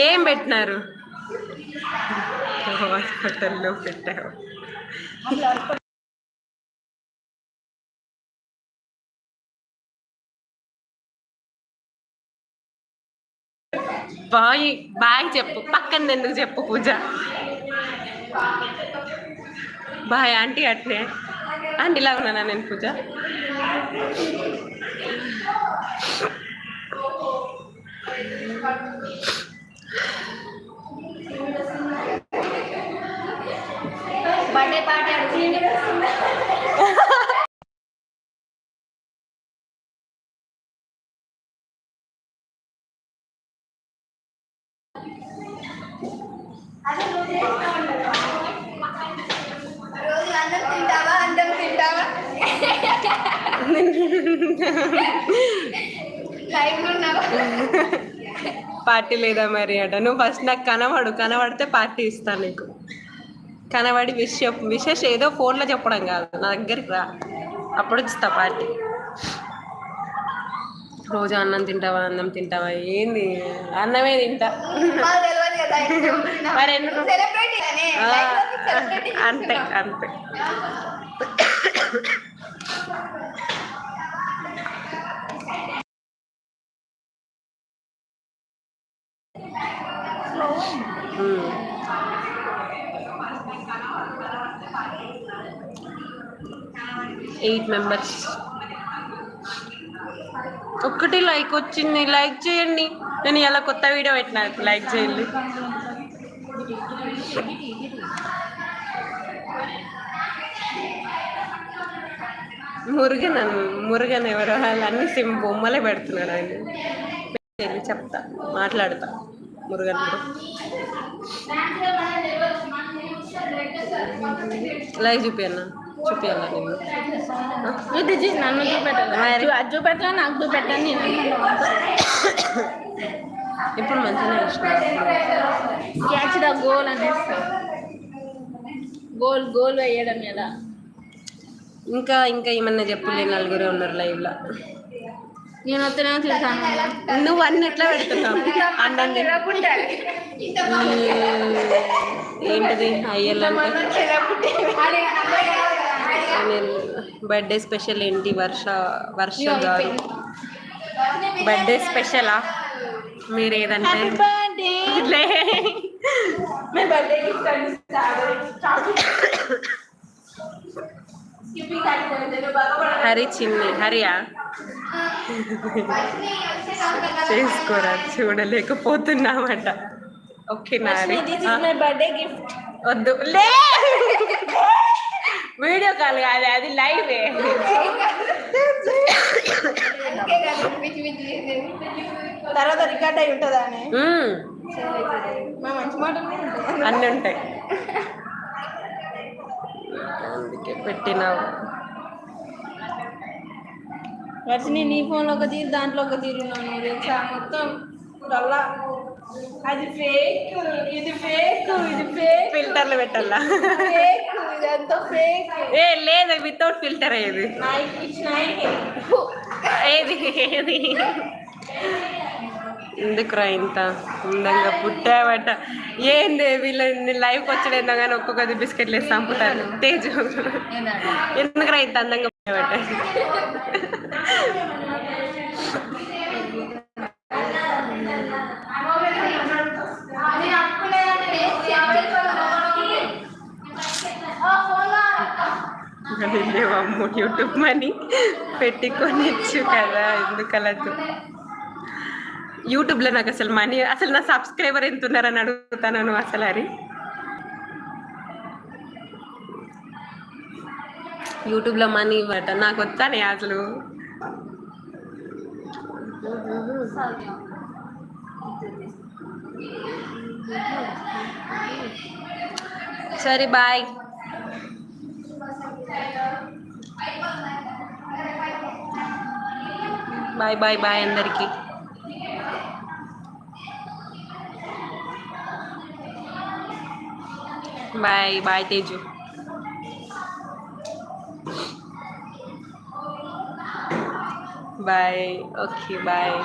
ఏం పెట్టినారు? హాస్పిటల్లో పెట్టారు. బాయ్ బాయ్ చెప్పు, పక్కన ఎందుకు చెప్పు పూజ. Bye aunty. అట్నే ఆంటీలా ఉన్నానా నేను పూజ? బర్త్డే పార్టీ రోజు అన్నం తింటావా, అన్నం తింటావా? లైవ్ ఉన్నావా? పార్టీ లేదా మరి అట. నువ్వు ఫస్ట్ నాకు కనబడితే పార్టీ ఇస్తాను నీకు. కనబడి విషెస్ ఏదో ఫోన్లో చెప్పడం కాదు, నా దగ్గరికి రా, అప్పుడు ఇస్తా పార్టీ. రోజు అన్నం తింటావా ఏంది? అన్నమే తింటా. మరి ఎందుకు? అంతే అంతే. Eight members. ఒక్కటి లైక్ వచ్చింది, లైక్ చేయండి. నేను ఇలా కొత్త వీడియో పెట్టినా, లైక్ చేయండి. మురుగన్ ఎవరో అన్నీ బొమ్మలే పెడుతున్నాడు ఆయన. చెప్తా, మాట్లాడతా మురుగన్. లైవ్ చూపియన్నా, చూపియాలా నేను? నన్ను చూపెట్టాలి, నాకు చూపెట్టాను. ఇప్పుడు మంచిగా క్యాచ్ ద గోల్ అనేస్తా. గోల్ వేయడం ఎలా? ఇంకా ఏమన్నా చెప్పులే, నలుగురే ఉన్నారు లైవ్లో. నేను వస్తేనే తిడతాను. నువ్వు అన్ని ఎట్లా పెడుతున్నావు? అన్నం ఏంటిది అయ్యలంటే? బర్త్డే స్పెషల్ ఏంటి? వర్ష గారు బర్త్డే స్పెషలా? మీరు ఏదంటే హరి చిన్ని హరియా చేసుకోరా, చూడలేకపోతున్నామట. ఓకే నారి, బర్త్డే గిఫ్ట్ వద్దు లే. వీడియో కాల్ కాదు అది, లైవే. తర్వాత రికార్డ్ అయి ఉంటుందా? మంచి మాట అన్నీ ఉంటాయి, అందుకే పెట్టినావు. వర్షిని నీ ఫోన్లో ఒక తీరు, దాంట్లో ఒక తీరున్నాను తెలుసా? మొత్తం డల్లా. అది ఫేక్, ఇది ఫేక్, ఇది ఫేక్. ఫిల్టర్లు పెట్టాలా? ఫేక్, ఇదంతా ఫేక్. ఏ లేదు, వితౌట్ ఫిల్టర్ ఏది? ఏది ఎందుకురా ఇంత అందంగా పుట్టావట? ఏంది వీళ్ళని లైవ్కి వచ్చాడేందో కానీ ఒక్కొక్కది బిస్కెట్లు వేసి చంపుతారు. తేజు ఎందుకురా ఇంత అందంగా పుట్టావట? లేవమ్మ, యూట్యూబ్ మనీ పెట్టుకొనిచ్చు కదా, ఎందుకలా? యూట్యూబ్లో నాకు అసలు మనీ, అసలు నా సబ్స్క్రైబర్ ఎంత ఉన్నారని అడుగుతాను అసలు. అది యూట్యూబ్లో మనీ ఇవ్వట నాకు వచ్చానే అసలు. సరే బాయ్. బాయ్ బాయ్ బాయ్ అందరికీ. Bye bye Teju. Bye. Okay bye.